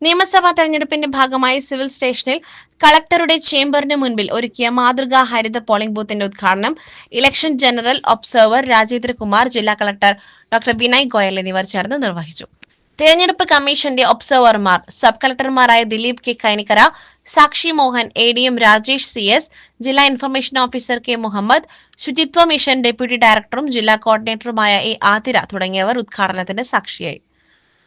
നിയമസഭാ തെരഞ്ഞെടുപ്പിന്റെ ഭാഗമായി സിവിൽ സ്റ്റേഷനിൽ കളക്ടറുടെ ചേംബറിന് മുൻപിൽ ഒരുക്കിയ മാതൃകാ ഹരിത പോളിംഗ് ബൂത്തിന്റെ ഉദ്ഘാടനം ഇലക്ഷൻ ജനറൽ ഒബ്സർവർ രാജേന്ദ്രകുമാർ, ജില്ലാ കളക്ടർ ഡോക്ടർ വിനയ് ഗോയൽ എന്നിവർ ചേർന്ന് നിർവഹിച്ചു. തെരഞ്ഞെടുപ്പ് കമ്മീഷന്റെ ഒബ്സർവർമാർ സബ് കളക്ടർമാരായ ദിലീപ് കെ കൈനിക്കര, സാക്ഷി മോഹൻ, ADM രാജേഷ് CS, ജില്ലാ ഇൻഫർമേഷൻ ഓഫീസർ K മുഹമ്മദ്, ശുചിത്വ മിഷൻ ഡെപ്യൂട്ടി ഡയറക്ടറും ജില്ലാ കോർഡിനേറ്ററുമായ A ആതിര തുടങ്ങിയവർ ഉദ്ഘാടനത്തിന്റെ സാക്ഷിയായി.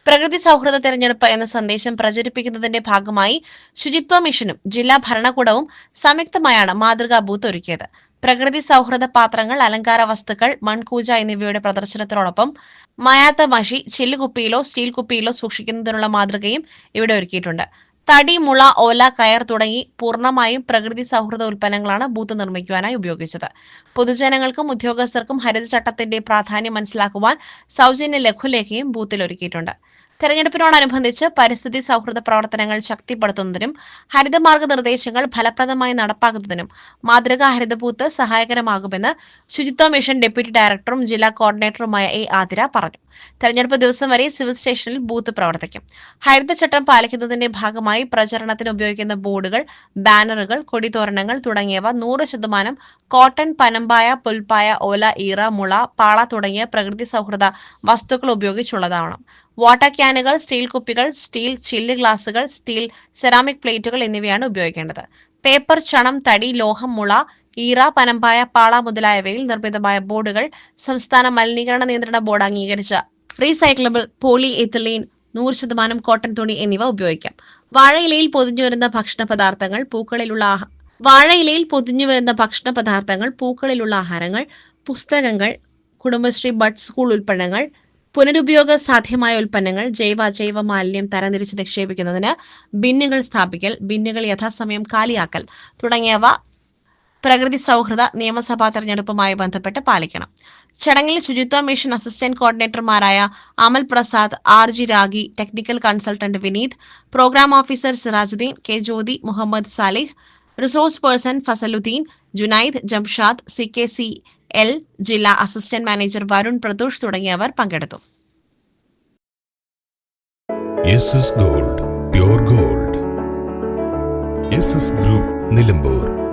പ്രകൃതി സൗഹൃദ തെരഞ്ഞെടുപ്പ് എന്ന സന്ദേശം പ്രചരിപ്പിക്കുന്നതിന്റെ ഭാഗമായി ശുചിത്വ മിഷനും ജില്ലാ ഭരണകൂടവും സംയുക്തമായാണ് മാതൃകാ ബൂത്ത് ഒരുക്കിയത്. പ്രകൃതി സൗഹൃദ പാത്രങ്ങൾ, അലങ്കാര വസ്തുക്കൾ, മൺകൂജ എന്നിവയുടെ പ്രദർശനത്തിനോടൊപ്പം മായാത്ത മഷി ചില്ലുകുപ്പിയിലോ സ്റ്റീൽ കുപ്പിയിലോ സൂക്ഷിക്കുന്നതിനുള്ള മാതൃകയും ഇവിടെ ഒരുക്കിയിട്ടുണ്ട്. തടി, മുള, ഓല, കയർ തുടങ്ങി പൂർണ്ണമായും പ്രകൃതി സൗഹൃദ ഉൽപ്പന്നങ്ങളാണ് ബൂത്ത് നിർമ്മിക്കുവാനായി ഉപയോഗിച്ചത്. പൊതുജനങ്ങൾക്കും ഉദ്യോഗസ്ഥർക്കും ഹരിതചട്ടത്തിന്റെ പ്രാധാന്യം മനസ്സിലാക്കുവാൻ സൗജന്യ ലഘുലേഖയും ബൂത്തിൽ ഒരുക്കിയിട്ടുണ്ട്. തെരഞ്ഞെടുപ്പിനോടനുബന്ധിച്ച് പരിസ്ഥിതി സൗഹൃദ പ്രവർത്തനങ്ങൾ ശക്തിപ്പെടുത്തുന്നതിനും ഹരിത മാർഗനിർദ്ദേശങ്ങൾ ഫലപ്രദമായി നടപ്പാക്കുന്നതിനും മാതൃകാ ഹരിത ബൂത്ത് സഹായകരമാകുമെന്ന് ശുചിത്വ മിഷൻ ഡെപ്യൂട്ടി ഡയറക്ടറും ജില്ലാ കോർഡിനേറ്ററുമായ A ആതിര പറഞ്ഞു. തെരഞ്ഞെടുപ്പ് ദിവസം വരെ സിവിൽ സ്റ്റേഷനിൽ ബൂത്ത് പ്രവർത്തിക്കും. ഹരിതചട്ടം പാലിക്കുന്നതിന്റെ ഭാഗമായി പ്രചരണത്തിന് ഉപയോഗിക്കുന്ന ബോർഡുകൾ, ബാനറുകൾ, കൊടിതോരണങ്ങൾ തുടങ്ങിയവ 100% കോട്ടൺ, പനമ്പായ, പുൽപ്പായ, ഓല, ഈറ, മുള, പാള തുടങ്ങിയ പ്രകൃതി സൗഹൃദ വസ്തുക്കൾ ഉപയോഗിച്ചുള്ളതാവണം. വാട്ടർ ക്യാനുകൾ, സ്റ്റീൽ കുപ്പികൾ, സ്റ്റീൽ ചില്ല് ഗ്ലാസുകൾ, സ്റ്റീൽ സെറാമിക് പ്ലേറ്റുകൾ എന്നിവയാണ് ഉപയോഗിക്കേണ്ടത്. പേപ്പർ, ചണം, തടി, ലോഹം, മുള, ഈറ, പനമ്പായ, പാള മുതലായവയിൽ നിർമ്മിതമായ ബോർഡുകൾ സംസ്ഥാന മലിനീകരണ നിയന്ത്രണ ബോർഡ് അംഗീകരിച്ച റീസൈക്ലബിൾ പോളി എത്തിലീൻ 100% കോട്ടൺ തുണി എന്നിവ ഉപയോഗിക്കാം. വാഴയിലയിൽ പൊതിഞ്ഞുവരുന്ന ഭക്ഷണ പദാർത്ഥങ്ങൾ, പൂക്കളിലുള്ള ആഹാരങ്ങൾ, പുസ്തകങ്ങൾ, കുടുംബശ്രീ ബഡ് സ്കൂൾ ഉൽപ്പന്നങ്ങൾ, പുനരുപയോഗ സാധ്യമായ ഉൽപ്പന്നങ്ങൾ, ജൈവ മാലിന്യം തരംതിരിച്ച് നിക്ഷേപിക്കുന്നതിന് ബിന്നുകൾ സ്ഥാപിക്കൽ, ബിന്നുകൾ യഥാസമയം കാലിയാക്കൽ തുടങ്ങിയവ പ്രകൃതി സൗഹൃദ നിയമസഭാ തെരഞ്ഞെടുപ്പുമായി ബന്ധപ്പെട്ട് പാലിക്കണം. ചടങ്ങിൽ ശുചിത്വ മിഷൻ അസിസ്റ്റന്റ് കോർഡിനേറ്റർമാരായ Amal Prasad, RG Ragi, technical consultant Vineeth, programme officer Sirajuddin, K Jyothi, Muhammad Salih, resource person Fazaluddin, Junaid, Jamshad, CKCL ജില്ലാ അസിസ്റ്റന്റ് മാനേജർ വരുൺ പ്രദോഷ് തുടങ്ങിയവർ പങ്കെടുത്തു. SS Gold, Pure Gold. SS Group, Nilambur.